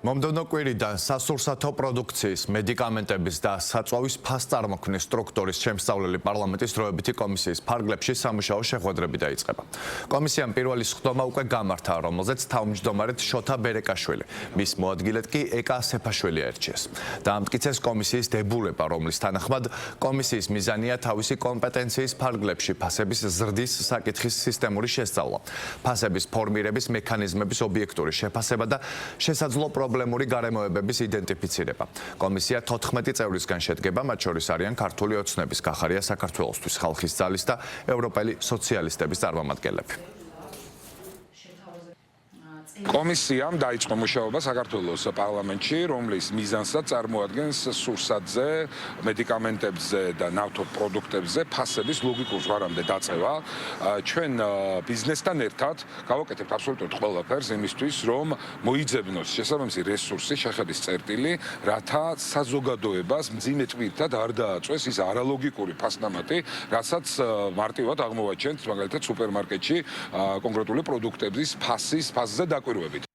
მომდევნო კვირიდან სასურსათო პროდუქციის, მედიკამენტების და საწვავის ფასწარმოქმნის სტრუქტურის შემსწავლელი პარლამენტის დროებითი კომისიის ფარგლებში სამუშაო შეხვედრები დაიწყება. კომისიამ პირველი სხდომა უკვე გამართა, რომელზეც თავმჯდომარედ შოთა ბერეკაშვილი, მის მოადგილედ კი ეკა სეფაშვილი აირჩიეს. დაამტკიცეს კომისიის დებულება, რომლის თანახმად კომისიის მიზანია თავისი კომპეტენციის ფარგლებში ფასების ზრდის საკითხის სისტემური შესწავლა, ფასების ფორმირების მექანიზმების ობიექტური შეფასება და შესაძლო პრობლემური გარემოებების იდენტიფიცირება. კომისია 14 წევრისგან შედგება, მათ შორის არიან ქართული ოცნების კახარია საქართველოსთვის, ხალხის ძალის და ევროპელი სოციალისტების წარმომადგენლები. კომისიამ დაიწყო მუშაობა საქართველოს პარლამენტში, რომლის მიზანსაც წარმოადგენს სურსათზე, მედიკამენტებზე და ნავთობ პროდუქტებზე ფასების ლოგიკურ ზღვარამდე დაწევა. ჩვენ ბიზნესთან ერთად გავაკეთებთ აბსოლუტურად ყველაფერს იმისთვის, რომ მოიძებნოს შესაბამისი რესურსი, შეხედის წერტილი, რათა საზოგადოებას მძიმე ტვირთად არ დააწვეს ის არალოგიკური ფასნამატი, რასაც მარტივად აღმოვაჩენთ მაგალითად სუპერმარკეტში კონკრეტული პროდუქტების ფასზე დაკვირვებით.